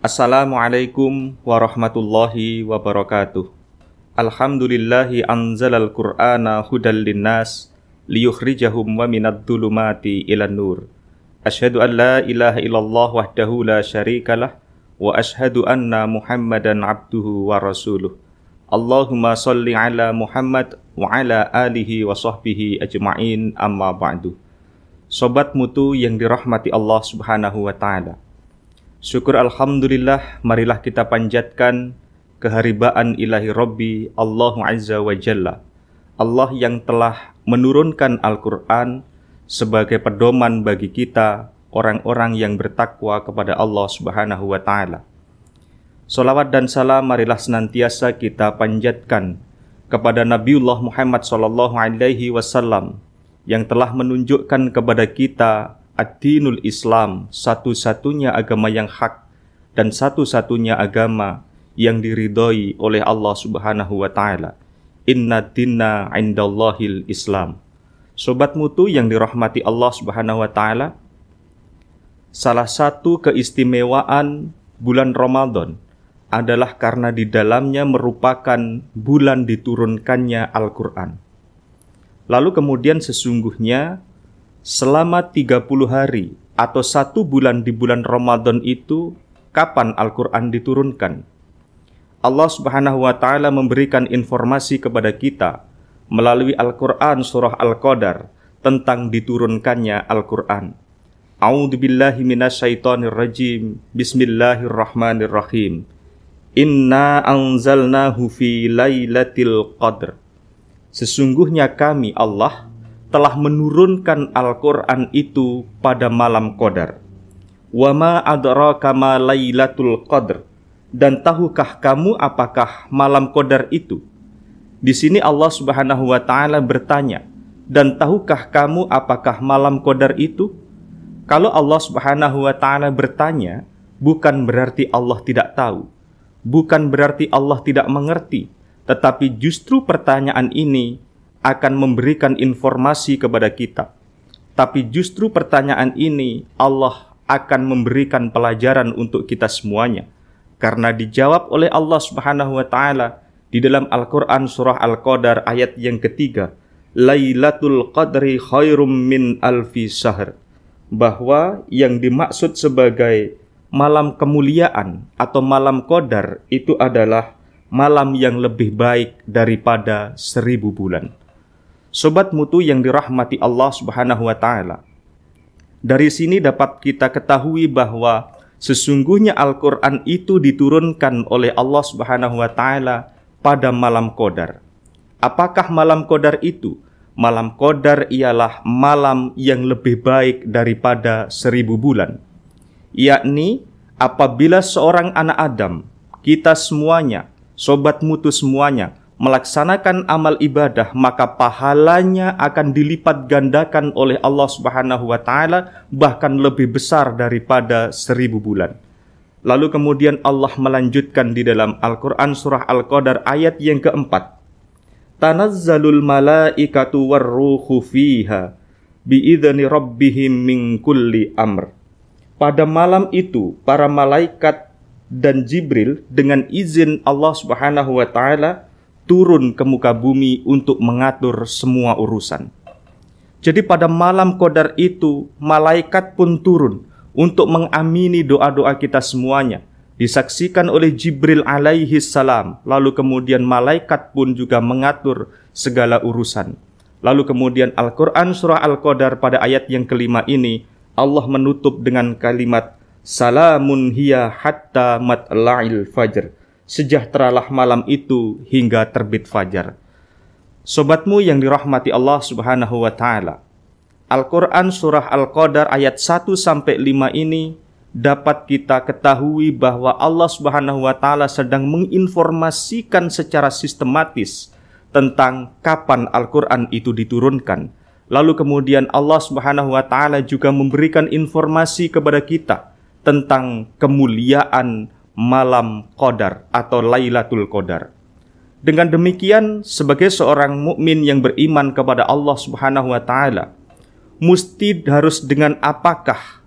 Assalamualaikum warahmatullahi wabarakatuh. Alhamdulillahi anzalal qur'ana hudal linnas liyukhrijahum wa minad dhulumati ilan nur. Asyhadu an la ilaha illallah wahdahu la syarikalah wa asyhadu anna Muhammadan abduhu wa rasuluh. Allahumma sholli ala Muhammad wa ala alihi wa sahbihi ajma'in, amma ba'du. Sobat mutu yang dirahmati Allah Subhanahu wa ta'ala, syukur alhamdulillah, marilah kita panjatkan keharibaan ilahi Rabbi Allahu Azza wa Jalla, Allah yang telah menurunkan Al-Quran sebagai pedoman bagi kita, orang-orang yang bertakwa kepada Allah Subhanahu wa ta'ala. Salawat dan salam marilah senantiasa kita panjatkan kepada Nabiullah Muhammad sallallahu alaihi wasallam yang telah menunjukkan kepada kita Ad-Dinul Islam, satu-satunya agama yang hak dan satu-satunya agama yang diridhoi oleh Allah Subhanahu wa ta'ala. Inna dinna indallahil Islam. Sobat mutu yang dirahmati Allah Subhanahu wa ta'ala, salah satu keistimewaan bulan Ramadan adalah karena di dalamnya merupakan bulan diturunkannya Al-Quran. Lalu kemudian sesungguhnya selama 30 hari atau 1 bulan di bulan Ramadan itu, kapan Al-Quran diturunkan? Allah Subhanahu wa ta'ala memberikan informasi kepada kita melalui Al-Quran surah Al-Qadar tentang diturunkannya Al-Quran. A'udzubillahi minasyaitonir rajim. Bismillahirrahmanirrahim. Inna anzalnahu fi lailatul qadr. Sesungguhnya kami Allah telah menurunkan Al-Quran itu pada malam Qadar. Wa ma adraka ma lailatul qadr. Dan tahukah kamu apakah malam Qadar itu? Di sini Allah Subhanahu wa ta'ala bertanya, dan tahukah kamu apakah malam Qadar itu? Kalau Allah Subhanahu wa ta'ala bertanya, bukan berarti Allah tidak tahu, bukan berarti Allah tidak mengerti, tetapi justru pertanyaan ini akan memberikan informasi kepada kita. Tapi justru pertanyaan ini Allah akan memberikan pelajaran untuk kita semuanya, karena dijawab oleh Allah Subhanahu wa ta'ala di dalam Al-Quran surah Al-Qadar ayat yang ketiga, Lailatul Qadri khairum min alfi syahr, bahwa yang dimaksud sebagai malam kemuliaan atau malam Qadar itu adalah malam yang lebih baik daripada 1000 bulan. Sobat mutu yang dirahmati Allah Subhanahu wa ta'ala, dari sini dapat kita ketahui bahwa sesungguhnya Al-Quran itu diturunkan oleh Allah Subhanahu wa ta'ala pada malam Qadar. Apakah malam Qadar itu? Malam Qadar ialah malam yang lebih baik daripada 1000 bulan. Yakni apabila seorang anak Adam, kita semuanya, sobat mutu semuanya, melaksanakan amal ibadah, maka pahalanya akan dilipat gandakan oleh Allah Subhanahu wa ta'ala, bahkan lebih besar daripada 1000 bulan. Lalu kemudian Allah melanjutkan di dalam Al-Quran surah Al-Qadar ayat yang keempat, Tanazzalul malaikatu warruhu fiha biidzni rabbihim min kulli amr. Pada malam itu para malaikat dan Jibril dengan izin Allah Subhanahu wa ta'ala turun ke muka bumi untuk mengatur semua urusan. Jadi pada malam Qadar itu malaikat pun turun untuk mengamini doa-doa kita semuanya, disaksikan oleh Jibril alaihi salam. Lalu kemudian malaikat pun juga mengatur segala urusan. Lalu kemudian Al-Quran surah Al-Qadar pada ayat yang kelima ini Allah menutup dengan kalimat Salamun hiya hatta matla'il fajr. Sejahteralah malam itu hingga terbit fajar. Sobatmu yang dirahmati Allah Subhanahu wa ta'ala, Al-Quran surah Al-Qadar ayat 1-5 ini dapat kita ketahui bahwa Allah Subhanahu wa ta'ala sedang menginformasikan secara sistematis tentang kapan Al-Quran itu diturunkan. Lalu kemudian Allah Subhanahu wa ta'ala juga memberikan informasi kepada kita tentang kemuliaan malam Qadar atau Lailatul Qadar. Dengan demikian, sebagai seorang mukmin yang beriman kepada Allah Subhanahu wa ta'ala, mesti harus dengan apakah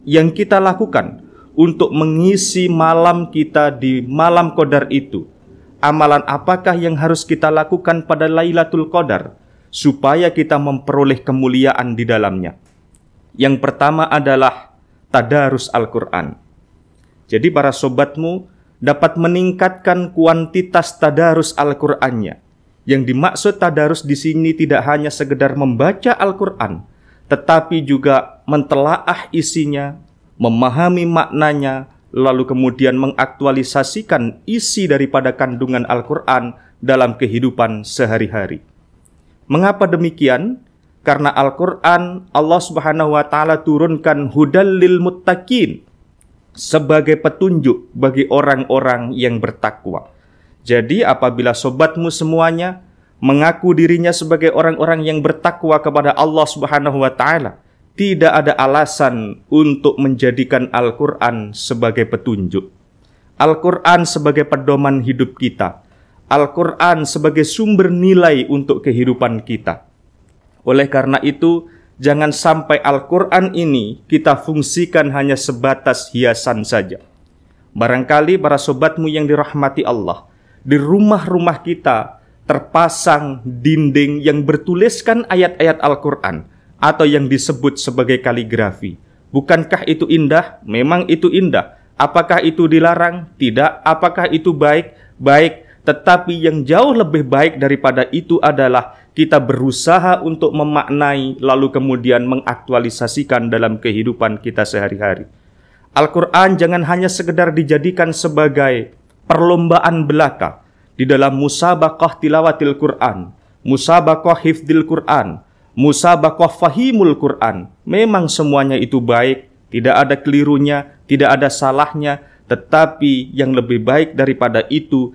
yang kita lakukan untuk mengisi malam kita di malam Qadar itu. Amalan apakah yang harus kita lakukan pada Lailatul Qadar supaya kita memperoleh kemuliaan di dalamnya? Yang pertama adalah tadarus Al-Quran. Jadi para sobatmu dapat meningkatkan kuantitas tadarus Al-Qur'annya. Yang dimaksud tadarus di sini tidak hanya sekedar membaca Al-Qur'an, tetapi juga mentelaah isinya, memahami maknanya, lalu kemudian mengaktualisasikan isi daripada kandungan Al-Qur'an dalam kehidupan sehari-hari. Mengapa demikian? Karena Al-Qur'an Allah Subhanahu wa taala turunkan hudal lil muttaqin, sebagai petunjuk bagi orang-orang yang bertakwa. Jadi apabila sobatmu semuanya mengaku dirinya sebagai orang-orang yang bertakwa kepada Allah Subhanahu wa taala, tidak ada alasan untuk menjadikan Al-Qur'an sebagai petunjuk. Al-Qur'an sebagai pedoman hidup kita. Al-Qur'an sebagai sumber nilai untuk kehidupan kita. Oleh karena itu, jangan sampai Al-Qur'an ini kita fungsikan hanya sebatas hiasan saja. Barangkali para sobatmu yang dirahmati Allah, di rumah-rumah kita terpasang dinding yang bertuliskan ayat-ayat Al-Qur'an atau yang disebut sebagai kaligrafi. Bukankah itu indah? Memang itu indah. Apakah itu dilarang? Tidak. Apakah itu baik? Baik. Tetapi yang jauh lebih baik daripada itu adalah kita berusaha untuk memaknai lalu kemudian mengaktualisasikan dalam kehidupan kita sehari-hari. Al-Qur'an jangan hanya sekedar dijadikan sebagai perlombaan belaka di dalam musabaqah tilawatil Qur'an, musabaqah hifdzil Qur'an, musabaqah fahimul Qur'an. Memang semuanya itu baik, tidak ada kelirunya, tidak ada salahnya, tetapi yang lebih baik daripada itu,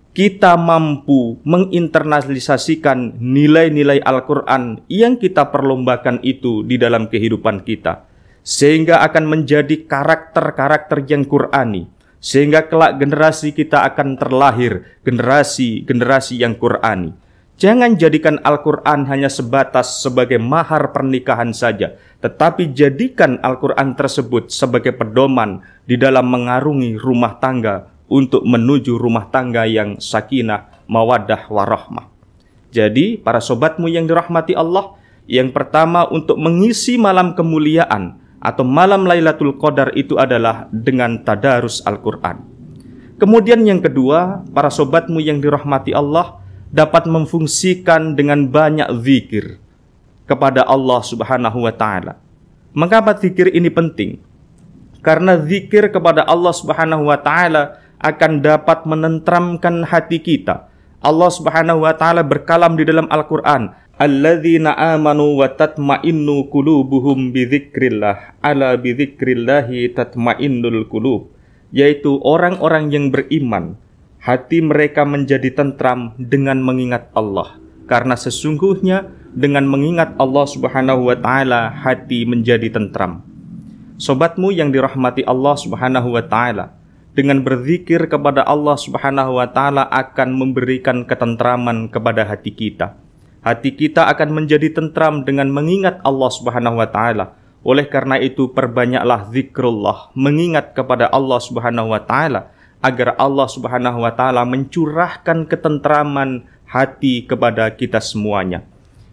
kita mampu menginternalisasikan nilai-nilai Al-Qur'an yang kita perlombakan itu di dalam kehidupan kita, sehingga akan menjadi karakter-karakter yang Qur'ani, sehingga kelak generasi kita akan terlahir generasi-generasi yang Qur'ani. Jangan jadikan Al-Qur'an hanya sebatas sebagai mahar pernikahan saja, tetapi jadikan Al-Qur'an tersebut sebagai pedoman di dalam mengarungi rumah tangga untuk menuju rumah tangga yang sakinah, mawaddah, warahmah. Jadi, para sobatmu yang dirahmati Allah, yang pertama untuk mengisi malam kemuliaan atau malam Lailatul Qadar itu adalah dengan tadarus Al-Qur'an. Kemudian yang kedua, para sobatmu yang dirahmati Allah dapat memfungsikan dengan banyak zikir kepada Allah Subhanahu wa taala. Mengapa zikir ini penting? Karena zikir kepada Allah Subhanahu wa taala akan dapat menentramkan hati kita. Allah Subhanahu wa taala berkalam di dalam Al-Qur'an, alladzina amanu wa tatma'innu qulubuhum bidzikrillah, ala bidzikrillahi tatma'innul qulub, yaitu orang-orang yang beriman, hati mereka menjadi tentram dengan mengingat Allah. Karena sesungguhnya dengan mengingat Allah Subhanahu wa taala hati menjadi tentram. Sobatmu yang dirahmati Allah Subhanahu wa taala, dengan berzikir kepada Allah Subhanahu wa taala akan memberikan ketentraman kepada hati kita. Hati kita akan menjadi tentram dengan mengingat Allah Subhanahu wa taala. Oleh karena itu perbanyaklah zikrullah, mengingat kepada Allah Subhanahu wa taala agar Allah Subhanahu wa taala mencurahkan ketentraman hati kepada kita semuanya.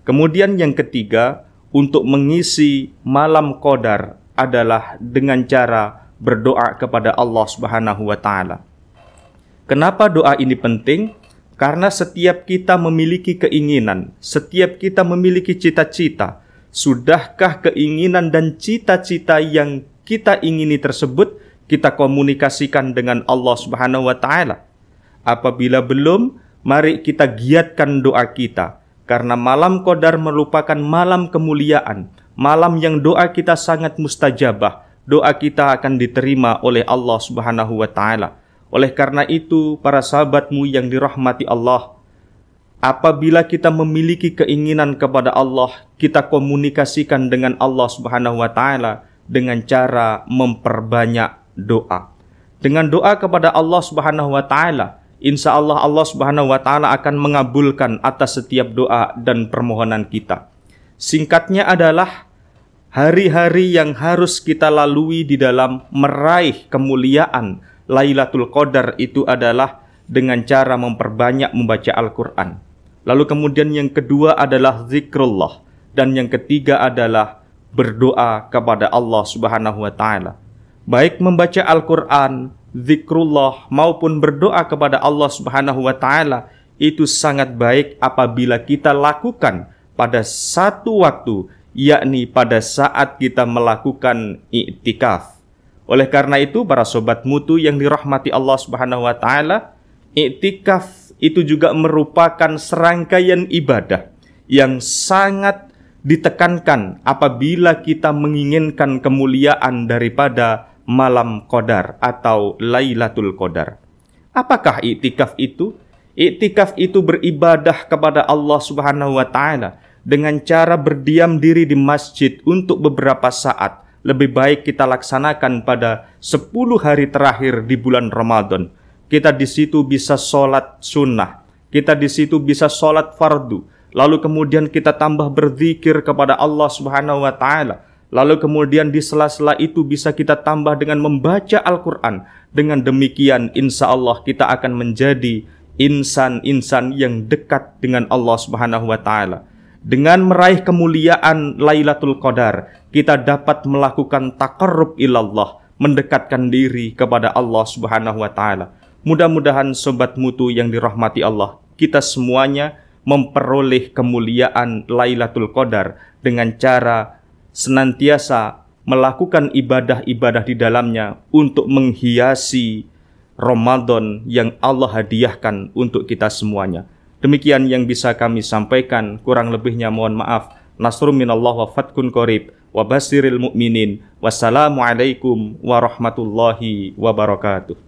Kemudian yang ketiga, untuk mengisi malam Qadar adalah dengan cara berdoa kepada Allah Subhanahu wa taala. Kenapa doa ini penting? Karena setiap kita memiliki keinginan, setiap kita memiliki cita-cita. Sudahkah keinginan dan cita-cita yang kita ingini tersebut kita komunikasikan dengan Allah Subhanahu wa taala? Apabila belum, mari kita giatkan doa kita. Karena malam Qadar merupakan malam kemuliaan, malam yang doa kita sangat mustajabah. Doa kita akan diterima oleh Allah Subhanahu wa taala. Oleh karena itu, para sahabatmu yang dirahmati Allah, apabila kita memiliki keinginan kepada Allah, kita komunikasikan dengan Allah Subhanahu wa taala dengan cara memperbanyak doa. Dengan doa kepada Allah Subhanahu wa taala, insya Allah Allah Subhanahu wa taala akan mengabulkan atas setiap doa dan permohonan kita. Singkatnya adalah, hari-hari yang harus kita lalui di dalam meraih kemuliaan Lailatul Qadar itu adalah dengan cara memperbanyak membaca Al-Quran. Lalu kemudian yang kedua adalah zikrullah. Dan yang ketiga adalah berdoa kepada Allah Subhanahu wa Ta'ala. Baik membaca Al-Quran, zikrullah maupun berdoa kepada Allah Subhanahu wa Ta'ala itu sangat baik apabila kita lakukan pada satu waktu, yakni pada saat kita melakukan i'tikaf. Oleh karena itu, para sobat mutu yang dirahmati Allah Subhanahu wa Ta'ala, i'tikaf itu juga merupakan serangkaian ibadah yang sangat ditekankan apabila kita menginginkan kemuliaan daripada malam Qadar atau Lailatul Qadar. Apakah i'tikaf itu? I'tikaf itu beribadah kepada Allah Subhanahu wa Ta'ala dengan cara berdiam diri di masjid untuk beberapa saat. Lebih baik kita laksanakan pada 10 hari terakhir di bulan Ramadan. Kita di situ bisa sholat sunnah, kita di situ bisa sholat fardu. Lalu kemudian kita tambah berzikir kepada Allah Subhanahu wa Ta'ala. Lalu kemudian di sela-sela itu bisa kita tambah dengan membaca Al-Quran. Dengan demikian insya Allah kita akan menjadi insan-insan yang dekat dengan Allah Subhanahu wa Ta'ala. Dengan meraih kemuliaan Lailatul Qadar, kita dapat melakukan taqarrub ilallah, mendekatkan diri kepada Allah Subhanahu wa Ta'ala. Mudah-mudahan sobat mutu yang dirahmati Allah, kita semuanya memperoleh kemuliaan Lailatul Qadar dengan cara senantiasa melakukan ibadah-ibadah di dalamnya untuk menghiasi Ramadan yang Allah hadiahkan untuk kita semuanya. Demikian yang bisa kami sampaikan, kurang lebihnya mohon maaf. Nasrun minallah wa fatkun qarib wa basiril mu'minin. Wassalamualaikum warahmatullahi wabarakatuh.